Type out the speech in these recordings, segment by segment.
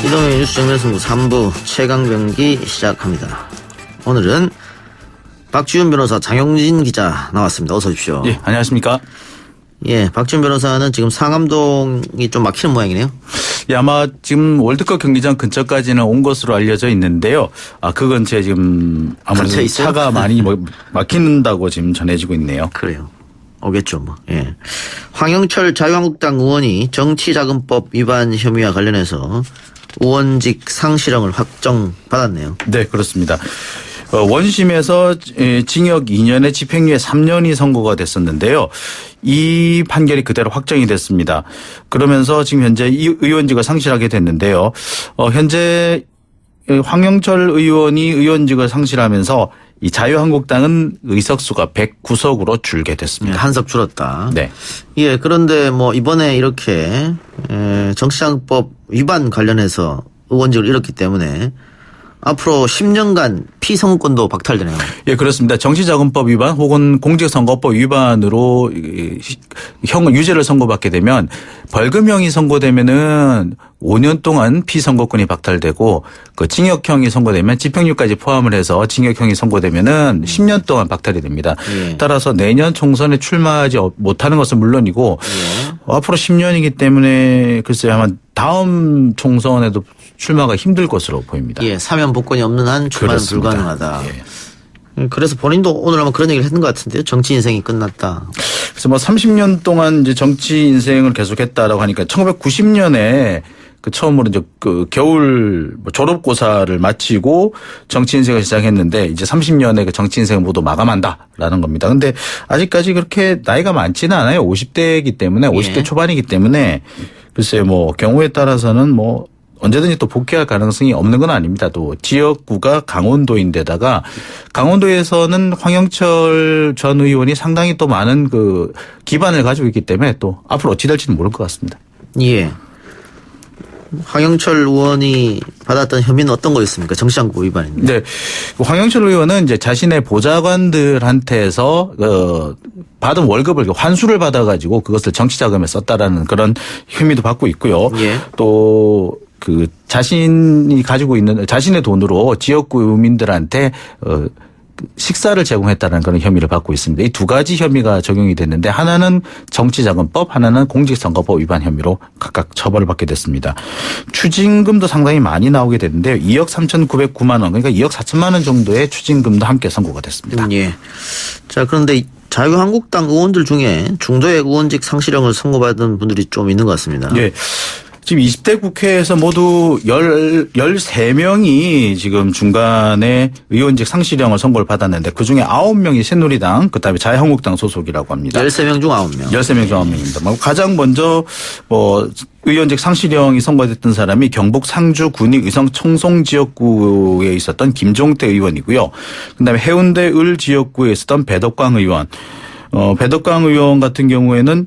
이동의 뉴스 정면승부 3부 최강병기 시작합니다. 오늘은 박지훈 변호사, 장영진 기자 나왔습니다. 어서 오십시오. 예, 안녕하십니까. 예, 박지훈 변호사는 지금 상암동이 좀 막히는 모양이네요. 예, 아마 지금 월드컵 경기장 근처까지는 온 것으로 알려져 있는데요. 그 근처에 지금 아무래도 차가 많이 막힌다고 지금 전해지고 있네요. 그래요. 오겠죠, 뭐. 예. 황영철 자유한국당 의원이 정치자금법 위반 혐의와 관련해서 의원직 상실형을 확정받았네요. 네, 그렇습니다. 원심에서 징역 2년에 집행유예 3년이 선고가 됐었는데요. 이 판결이 그대로 확정이 됐습니다. 그러면서 지금 현재 이 의원직을 상실하게 됐는데요. 현재 황영철 의원이 의원직을 상실하면서 이 자유한국당은 의석수가 109석으로 줄게 됐습니다. 네, 한석 줄었다. 네. 예, 그런데 뭐 이번에 이렇게 정치자금법 위반 관련해서 의원직을 잃었기 때문에 앞으로 10년간 피선거권도 박탈되네요. 예, 그렇습니다. 정치자금법 위반 혹은 공직선거법 위반으로 유죄를 선고받게 되면 벌금형이 선고되면은 5년 동안 피선거권이 박탈되고 그 징역형이 선고되면 집행유예까지 포함을 해서 징역형이 선고되면은 10년 동안 박탈이 됩니다. 예. 따라서 내년 총선에 출마하지 못하는 것은 물론이고 앞으로 10년이기 때문에 글쎄요 아마 다음 총선에도 출마가 힘들 것으로 보입니다. 예, 사면 복권이 없는 한 출마는 그렇습니다. 불가능하다. 예. 그래서 본인도 오늘 아마 그런 얘기를 했던 것 같은데요. 정치 인생이 끝났다. 그래서 뭐 30년 동안 이제 정치 인생을 계속했다라고 하니까 1990년에 그 처음으로 이제 그 겨울 졸업고사를 마치고 정치 인생을 시작했는데 이제 30년의 그 정치 인생을 모두 마감한다라는 겁니다. 근데 아직까지 그렇게 나이가 많지는 않아요. 50대이기 때문에 50대 초반이기 때문에 글쎄요 뭐 경우에 따라서는 뭐 언제든지 또 복귀할 가능성이 없는 건 아닙니다. 또 지역구가 강원도인데다가 강원도에서는 황영철 전 의원이 상당히 또 많은 그 기반을 가지고 있기 때문에 또 앞으로 어찌 될지는 모를 것 같습니다. 예. 황영철 의원이 받았던 혐의는 어떤 거였습니까? 정치자금법 위반인데. 네. 황영철 의원은 이제 자신의 보좌관들한테서 받은 월급을 환수를 받아가지고 그것을 정치자금에 썼다라는 그런 혐의도 받고 있고요. 예. 또 그 자신이 가지고 있는 자신의 돈으로 지역구민들한테 식사를 제공했다는 그런 혐의를 받고 있습니다. 이 두 가지 혐의가 적용이 됐는데 하나는 정치자금법, 하나는 공직선거법 위반 혐의로 각각 처벌을 받게 됐습니다. 추징금도 상당히 많이 나오게 됐는데요. 2억 3,909만 원, 그러니까 2억 4천만 원 정도의 추징금도 함께 선고가 됐습니다. 예. 자, 그런데 자유한국당 의원들 중에 중도의 의원직 상실형을 선고받은 분들이 좀 있는 것 같습니다. 예. 지금 20대 국회에서 모두 13명이 지금 중간에 의원직 상실형을 선고를 받았는데 그중에 9명이 새누리당 그다음에 자유한국당 소속이라고 합니다. 13명 중 9명. 13명 중 9명입니다. 가장 먼저 의원직 상실형이 선고됐던 사람이 경북 상주 군위 의성 청송 지역구에 있었던 김종태 의원이고요. 그다음에 해운대 을 지역구에 있었던 배덕광 의원. 배덕광 의원 같은 경우에는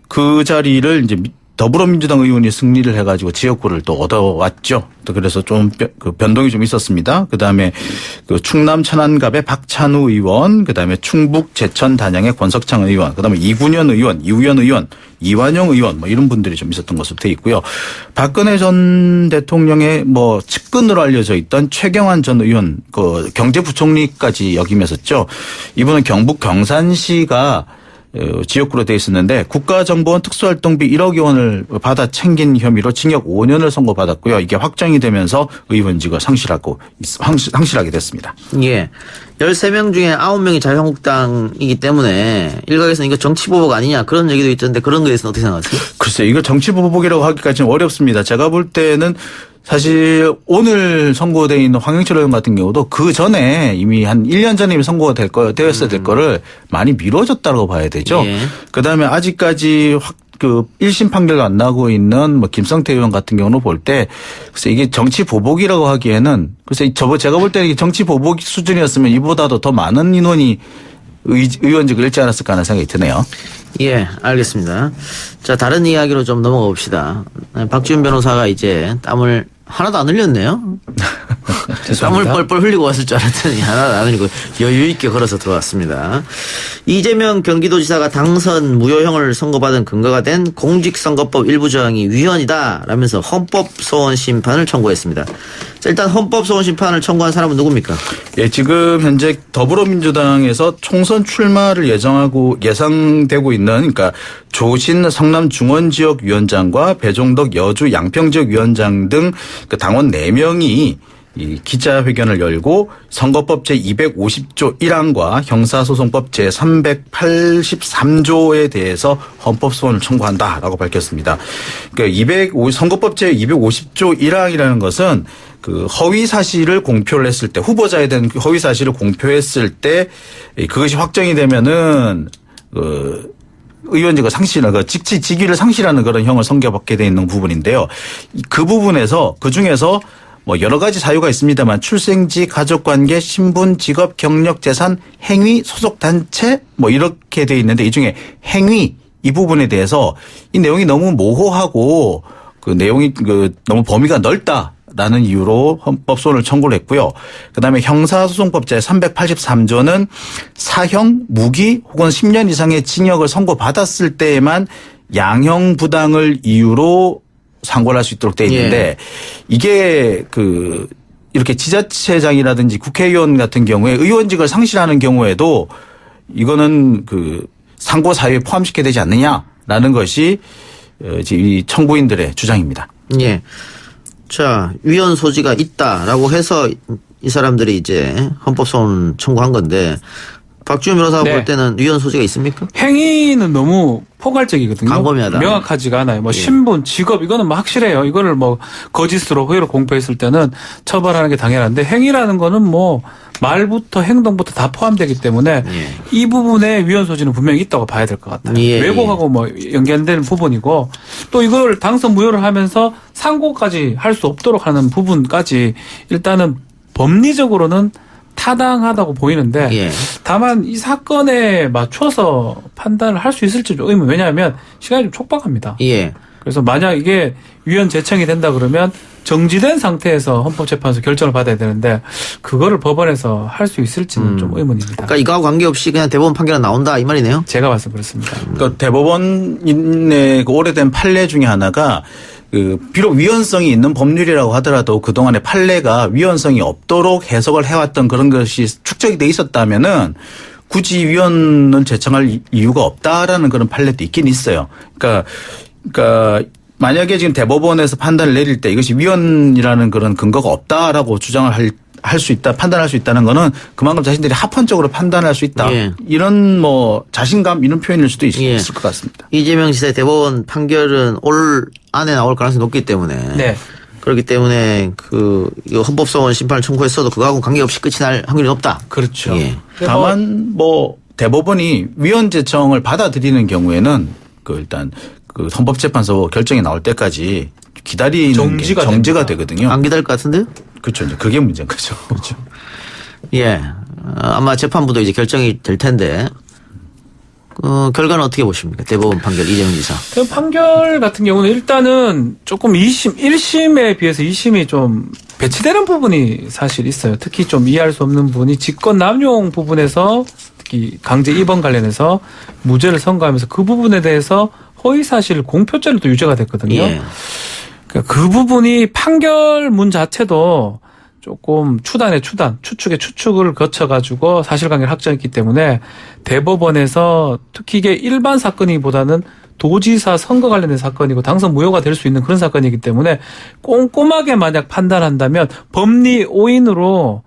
그 자리를 이제 더불어민주당 의원이 승리를 해가지고 지역구를 또 얻어왔죠. 또 그래서 좀 변동이 좀 있었습니다. 그다음에 그 충남 천안갑의 박찬우 의원, 그다음에 충북 제천 단양의 권석창 의원, 그다음에 이군현 의원, 이우현 의원, 이완영 의원 뭐 이런 분들이 좀 있었던 것으로 돼 있고요. 박근혜 전 대통령의 뭐 측근으로 알려져 있던 최경환 전 의원, 그 경제부총리까지 역임했었죠. 이분은 경북 경산시가 지역구로 되어 있었는데 국가정보원 특수활동비 1억 원을 받아 챙긴 혐의로 징역 5년을 선고받았고요. 이게 확정이 되면서 의원직을 상실하게 됐습니다. 예. 13명 중에 9명이 자유한국당이기 때문에 일각에서는 이거 정치보복 아니냐 그런 얘기도 있던데 그런 거에 대해서는 어떻게 생각하세요? 글쎄요. 이거 정치보복이라고 하기까지는 어렵습니다. 제가 볼 때는 사실 오늘 선고되어 있는 황영철 의원 같은 경우도 그 전에 이미 한 1년 전에 이미 선고가 되었어야 될 거를 많이 미뤄졌다고 봐야 되죠. 예. 그다음에 아직까지 그 1심 판결도 안 나고 있는 뭐 김성태 의원 같은 경우는 볼 때 글쎄 이게 정치 보복이라고 하기에는 글쎄 제가 볼 때 이게 정치 보복 수준이었으면 이보다도 더 많은 인원이 의원직을 잃지 않았을까 하는 생각이 드네요. 예, 알겠습니다. 자, 다른 이야기로 좀 넘어가 봅시다. 박지훈 변호사가 이제 땀을 하나도 안 흘렸네요. 땀을 죄송합니다. 뻘뻘 흘리고 왔을 줄 알았더니 하나 안 흘리고 여유 있게 걸어서 들어왔습니다. 이재명 경기도지사가 당선 무효형을 선고받은 근거가 된 공직선거법 일부 조항이 위헌이다 라면서 헌법소원 심판을 청구했습니다. 자, 일단 헌법소원 심판을 청구한 사람은 누굽니까? 예, 지금 현재 더불어민주당에서 총선 출마를 예상되고 있는 그러니까 조신 성남중원지역위원장과 배종덕 여주 양평지역위원장 등 그 당원 4명이 이 기자회견을 열고 선거법 제250조 1항과 형사소송법 제383조에 대해서 헌법소원을 청구한다라고 밝혔습니다. 그러니까 선거법 제250조 1항이라는 것은 그 허위 사실을 공표를 했을 때 후보자에 대한 허위 사실을 공표했을 때 그것이 확정이 되면은 의원직을 상실하는 직위를 상실하는 그런 형을 선고받게 돼 있는 부분인데요. 그 부분에서 그 중에서 뭐 여러 가지 사유가 있습니다만 출생지, 가족관계, 신분, 직업, 경력, 재산, 행위, 소속 단체 뭐 이렇게 돼 있는데 이 중에 행위 이 부분에 대해서 이 내용이 너무 모호하고 그 내용이 너무 범위가 넓다라는 이유로 헌법소원을 청구를 했고요. 그다음에 형사소송법 제383조는 사형, 무기 혹은 10년 이상의 징역을 선고받았을 때에만 양형 부당을 이유로 상고를 할 수 있도록 돼 있는데 예. 이게 이렇게 지자체장이라든지 국회의원 같은 경우에 의원직을 상실하는 경우에도 이거는 상고 사유에 포함시켜야 되지 않느냐라는 것이 이 청구인들의 주장입니다. 예. 자, 위헌 소지가 있다라고 해서 이 사람들이 이제 헌법소원 청구한 건데 박주현 변호사가 네. 볼 때는 위헌 소지가 있습니까? 행위는 너무 포괄적이거든요. 광범위하다. 명확하지가 않아요. 뭐 예. 신분, 직업 이거는 뭐 확실해요. 이거를 뭐 거짓으로 허위로 공표했을 때는 처벌하는 게 당연한데 행위라는 거는 뭐 말부터 행동부터 다 포함되기 때문에 예. 이 부분에 위헌 소지는 분명히 있다고 봐야 될 것 같아요. 예. 왜곡하고 뭐 연결되는 부분이고 또 이걸 당선 무효를 하면서 상고까지 할 수 없도록 하는 부분까지 일단은 법리적으로는 타당하다고 보이는데 예. 다만 이 사건에 맞춰서 판단을 할 수 있을지 좀 의문. 왜냐하면 시간이 좀 촉박합니다. 예. 그래서 만약 이게 위헌 제청이 된다 그러면 정지된 상태에서 헌법재판소 결정을 받아야 되는데 그거를 법원에서 할 수 있을지는 좀 의문입니다. 그러니까 이거하고 관계없이 그냥 대법원 판결은 나온다 이 말이네요. 제가 봐서 그렇습니다. 그러니까 대법원의 그 오래된 판례 중에 하나가 비록 위헌성이 있는 법률이라고 하더라도 그동안의 판례가 위헌성이 없도록 해석을 해왔던 그런 것이 축적이 돼 있었다면은 굳이 위헌을 제청할 이유가 없다라는 그런 판례도 있긴 있어요. 그러니까 만약에 지금 대법원에서 판단을 내릴 때 이것이 위헌이라는 그런 근거가 없다라고 주장을 할 수 있다, 판단할 수 있다는 거는 그만큼 자신들이 합헌적으로 판단할 수 있다. 예. 이런 뭐 자신감 이런 표현일 수도 있을 예. 것 같습니다. 이재명 지사의 대법원 판결은 올 안에 나올 가능성이 높기 때문에 네. 그렇기 때문에 이거 헌법소원 심판을 청구했어도 그거하고 관계없이 끝이 날 확률이 높다. 그렇죠. 예. 다만 뭐 대법원이 위헌 제청을 받아들이는 경우에는 일단 헌법재판소 결정이 나올 때까지 기다리는 정지가 정지가 되거든요. 안 기다릴 것 같은데요? 그렇죠. 이제 그게 문제인 거죠. 그렇죠. 예. 아마 재판부도 이제 결정이 될 텐데 결과는 어떻게 보십니까? 대법원 판결 이재명 지사. 그 판결 같은 경우는 일단은 조금 1심에 비해서 2심이 좀 배치되는 부분이 사실 있어요. 특히 좀 이해할 수 없는 부분이 직권 남용 부분에서 특히 강제 입원 관련해서 무죄를 선고하면서 그 부분에 대해서 허위사실 공표죄로 또 유죄가 됐거든요. 예. 그러니까 그 부분이 판결문 자체도 조금 추측의 추측을 거쳐가지고 사실관계를 확정했기 때문에 대법원에서 특히 이게 일반 사건이보다는 도지사 선거 관련된 사건이고 당선 무효가 될 수 있는 그런 사건이기 때문에 꼼꼼하게 만약 판단한다면 법리 오인으로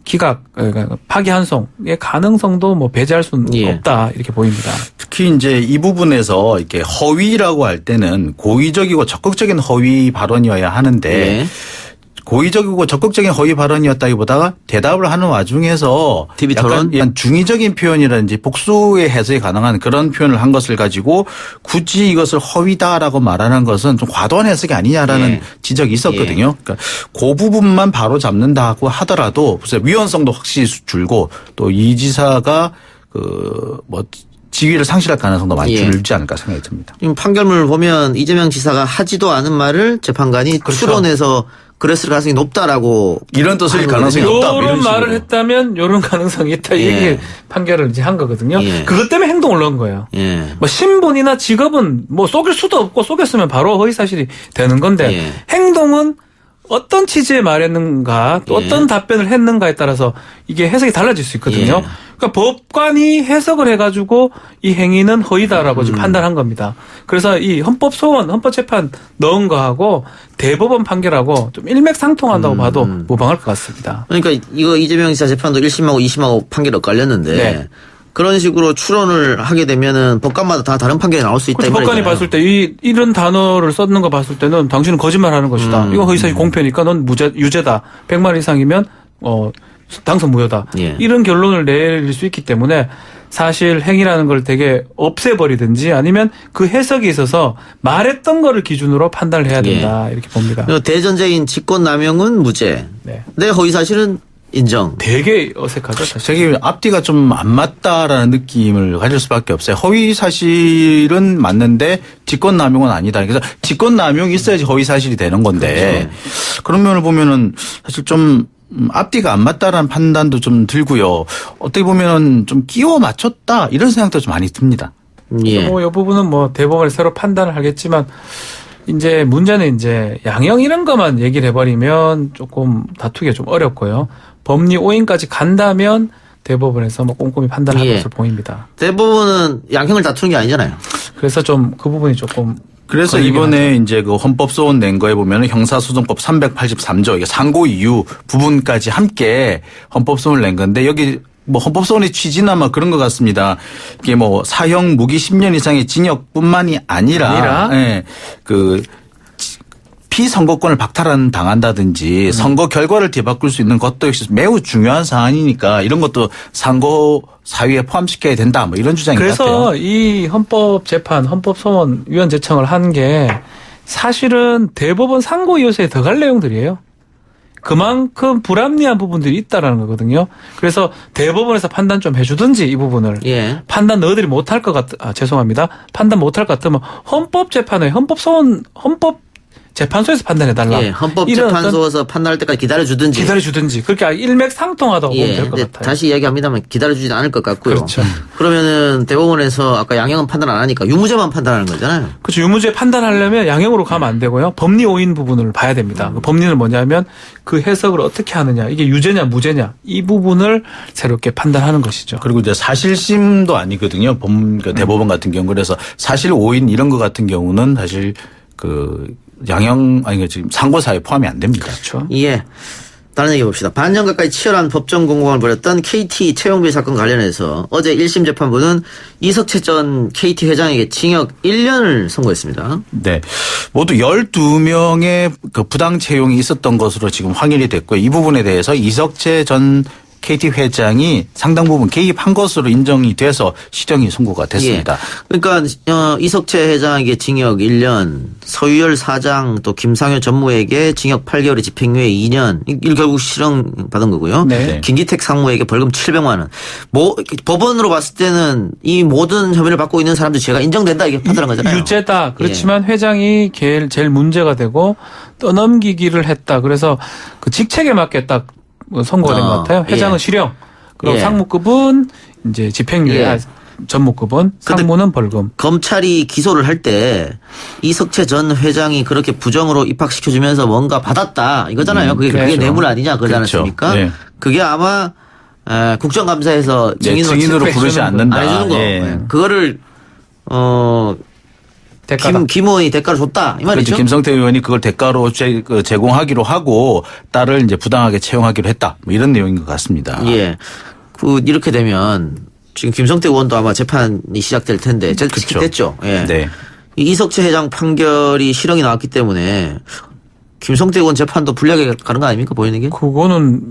기각, 그러니까 파기환송의 가능성도 뭐 배제할 수는 예. 없다 이렇게 보입니다. 특히 이제 이 부분에서 이렇게 허위라고 할 때는 고의적이고 적극적인 허위 발언이어야 하는데 예. 고의적이고 적극적인 허위 발언이었다기보다가 대답을 하는 와중에서 TV 토론? 약간 중의적인 표현이라든지 복수의 해석이 가능한 그런 표현을 한 것을 가지고 굳이 이것을 허위다라고 말하는 것은 좀 과도한 해석이 아니냐라는 예. 지적이 있었거든요. 그러니까 그 부분만 바로 잡는다고 하더라도 위헌성도 확실히 줄고 또 이 지사가 지위를 상실할 가능성도 많이 예. 줄지 않을까 생각이 듭니다. 지금 판결문을 보면 이재명 지사가 하지도 않은 말을 재판관이 그렇죠. 추론해서 그랬을 가능성이 높다라고 이런 뜻일 가능성이 높다. 뭐 요런 이런 말을 식으로. 했다면 요런 가능성이 있다. 예. 이게 판결을 이제 한 거거든요. 예. 그것 때문에 행동을 넣은 거예요. 예. 뭐 신분이나 직업은 뭐 속일 수도 없고 속였으면 바로 허위사실이 되는 건데 예. 행동은 어떤 취지의 말했는가 또 예. 어떤 답변을 했는가에 따라서 이게 해석이 달라질 수 있거든요. 예. 그러니까 법관이 해석을 해가지고 이 행위는 허위다라고 지금 판단한 겁니다. 그래서 이 헌법소원, 헌법재판 넣은 거하고 대법원 판결하고 좀 일맥상통한다고 봐도 무방할 것 같습니다. 그러니까 이거 이재명 지사 재판도 1심하고 2심하고 판결이 엇갈렸는데 네. 그런 식으로 추론을 하게 되면은 법관마다 다 다른 판결이 나올 수 있다. 그렇죠. 이 법관이 말이잖아요. 봤을 때 이런 단어를 썼는 거 봤을 때는 당신은 거짓말하는 것이다. 이건 허위사실 공표니까 넌 유죄다. 100만 원 이상이면 당선 무효다. 예. 이런 결론을 내릴 수 있기 때문에 사실 행위라는 걸 되게 없애버리든지 아니면 그 해석이 있어서 말했던 거를 기준으로 판단을 해야 된다. 이렇게 봅니다. 그리고 대전제인 직권남용은 무죄. 네. 내 허위사실은 인정. 되게 어색하죠. 사실. 저기 앞뒤가 좀 안 맞다라는 느낌을 가질 수밖에 없어요. 허위 사실은 맞는데 직권 남용은 아니다. 그래서 직권 남용이 있어야지 허위 사실이 되는 건데 그런 면을 보면은 사실 좀 앞뒤가 안 맞다라는 판단도 좀 들고요. 어떻게 보면은 좀 끼워 맞췄다 이런 생각도 좀 많이 듭니다. 예. 이 부분은 뭐 대법원이 새로 판단을 하겠지만 이제 문제는 이제 양형 이런 것만 얘기를 해버리면 조금 다투기가 좀 어렵고요. 법리 오인까지 간다면 대법원에서 뭐 꼼꼼히 판단할 예. 것으로 보입니다. 대법원은 양형을 다투는 게 아니잖아요. 그래서 좀 그 부분이 조금 그래서 걸리긴 이번에 이제 그 헌법소원 낸 거에 보면은 형사소송법 383조 이게 상고 이유 부분까지 함께 헌법소원을 낸 건데 여기 뭐 헌법소원의 취지는 아마 그런 것 같습니다. 이게 뭐 사형 무기 10년 이상의 징역뿐만이 아니라 예, 그 피선거권을 박탈한 당한다든지 선거 결과를 뒤바꿀 수 있는 것도 역시 매우 중요한 사안이니까 이런 것도 상고 사유에 포함시켜야 된다. 뭐 이런 주장인 것 같아요. 그래서 이 헌법재판, 헌법소원 위원 제청을 한 게 사실은 대법원 상고 이유서에 더 갈 내용들이에요. 그만큼 불합리한 부분들이 있다라는 거거든요. 그래서 대법원에서 판단 좀 해주든지 이 부분을 예. 판단 너희들이 못할 것 죄송합니다. 판단 못할 것 같으면 헌법재판에 헌법재판소에서 판단해달라. 예. 헌법재판소에서 판단할 때까지 기다려주든지. 기다려주든지. 그렇게 일맥상통하다고 보면 예. 될 것 근데 같아요. 다시 이야기합니다만 기다려주진 않을 것 같고요. 그렇죠. 그러면은 대법원에서 아까 양형은 판단 안 하니까 유무죄만 판단하는 거잖아요. 그렇죠. 유무죄 판단하려면 양형으로 가면 안 되고요. 법리 오인 부분을 봐야 됩니다. 그 법리는 뭐냐면 그 해석을 어떻게 하느냐. 이게 유죄냐 무죄냐. 이 부분을 새롭게 판단하는 것이죠. 그리고 이제 사실심도 아니거든요. 그러니까 대법원 같은 경우 그래서 사실 오인 이런 것 같은 경우는 사실 그 양형 아니 지금 상고 사유에 포함이 안 됩니다. 그렇죠. 예. 다른 얘기 봅시다. 반년 가까이 치열한 법정 공방을 벌였던 KT 채용비 사건 관련해서 어제 1심 재판부는 이석채 전 KT 회장에게 징역 1년을 선고했습니다. 네. 모두 12명의 그 부당 채용이 있었던 것으로 지금 확인이 됐고요. 이 부분에 대해서 이석채 전 KT 회장이 상당 부분 개입한 것으로 인정이 돼서 실형이 선고가 됐습니다. 예. 그러니까 이석채 회장에게 징역 1년, 서유열 사장 또 김상효 전무에게 징역 8개월의 집행유예 2년, 이 결국 실형 받은 거고요. 네. 김기택 상무에게 벌금 700만 원. 뭐 법원으로 봤을 때는 이 모든 혐의를 받고 있는 사람들 죄가 인정된다 이게 판단한 거잖아요. 유죄다. 그렇지만 회장이 제일 문제가 되고 떠넘기기를 했다. 그래서 그 직책에 맞게 딱 선고가 된 것 같아요. 회장은 예. 실형. 그리고 예. 상무급은 이제 집행유예. 예. 전무급은 상무는 벌금. 검찰이 기소를 할 때 이석채 전 회장이 그렇게 부정으로 입학시켜주면서 뭔가 받았다 이거잖아요. 그게 그렇죠. 뇌물 아니냐 그러지 그렇죠. 않았습니까? 네. 그게 아마 국정감사에서 네, 증인으로 부르지 않는다. 안 해주는 거. 예. 그거를 대가다. 김 의원이 대가를 줬다 이 말이죠. 그렇죠. 김성태 의원이 그걸 대가로 제공하기로 하고 딸을 이제 부당하게 채용하기로 했다. 뭐 이런 내용인 것 같습니다. 예. 이렇게 되면 지금 김성태 의원도 아마 재판이 시작될 텐데 그렇죠. 됐죠. 예. 네. 이 이석채 회장 판결이 실형이 나왔기 때문에 김성태 의원 재판도 불리하게 가는 거 아닙니까 보이는 게? 그거는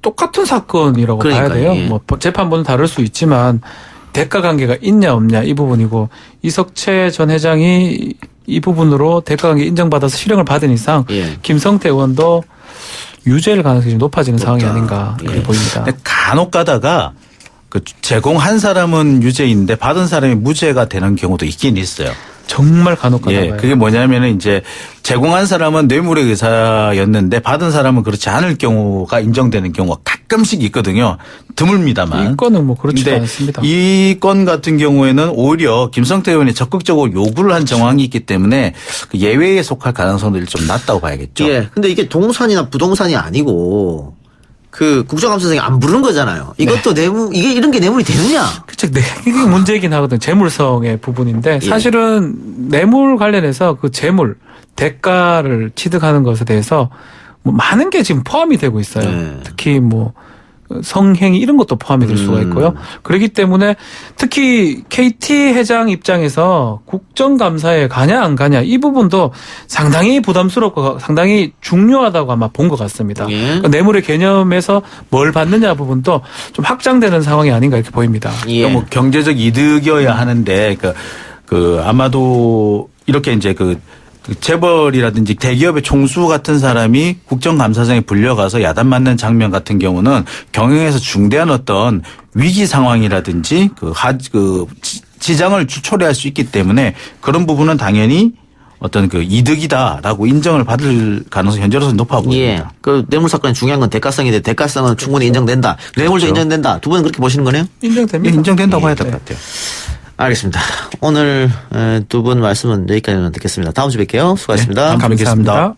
똑같은 사건이라고 봐야 그러니까요. 돼요. 예. 뭐 재판부는 다를 수 있지만 대가 관계가 있냐 없냐 이 부분이고 이석채 전 회장이 이 부분으로 대가 관계 인정받아서 실형을 받은 이상 예. 김성태 의원도 유죄일 가능성이 좀 높아지는 상황이 아닌가 그렇게 예. 보입니다. 근데 간혹 가다가 그 제공한 사람은 유죄인데 받은 사람이 무죄가 되는 경우도 있긴 있어요. 정말 간혹 가다가 예, 그게 뭐냐면은 이제 제공한 사람은 뇌물의 의사였는데 받은 사람은 그렇지 않을 경우가 인정되는 경우가 가끔씩 있거든요. 드물입니다만. 이 건은 뭐 그렇지도 근데 않습니다. 이 건 같은 경우에는 오히려 김성태 의원이 적극적으로 요구를 한 정황이 있기 때문에 그 예외에 속할 가능성들이 좀 낮다고 봐야겠죠. 예. 근데 이게 동산이나 부동산이 아니고 그 국정감사장이 안 부르는 거잖아요. 이것도 뇌물, 이게 이런 게 뇌물이 되느냐? 그쵸. 네, 이게 문제이긴 하거든. 재물성의 부분인데 예. 사실은 뇌물 관련해서 그 재물, 대가를 취득하는 것에 대해서 뭐 많은 게 지금 포함이 되고 있어요. 네. 특히 뭐 성행위 이런 것도 포함이 될 수가 있고요. 그렇기 때문에 특히 KT 회장 입장에서 국정감사에 가냐 안 가냐 이 부분도 상당히 부담스럽고 상당히 중요하다고 아마 본 것 같습니다. 예. 그러니까 뇌물의 개념에서 뭘 받느냐 부분도 좀 확장되는 상황이 아닌가 이렇게 보입니다. 예. 그러니까 뭐 경제적 이득이어야 하는데 그 아마도 이렇게 이제 그 재벌이라든지 대기업의 총수 같은 사람이 국정감사장에 불려가서 야단 맞는 장면 같은 경우는 경영에서 중대한 어떤 위기 상황이라든지 지장을 초래할 수 있기 때문에 그런 부분은 당연히 어떤 그 이득이다라고 인정을 받을 가능성이 현재로서는 높아 보입니다. 예. 그 뇌물 사건의 중요한 건 대가성인데 대가성은 충분히 인정된다. 뇌물도 그렇죠. 인정된다. 두 분은 그렇게 보시는 거네요? 인정됩니다. 예, 인정된다고 예. 해야 될 것 같아요. 알겠습니다. 오늘 두 분 말씀은 여기까지만 듣겠습니다. 다음 주에 뵐게요. 수고하셨습니다. 감사합니다.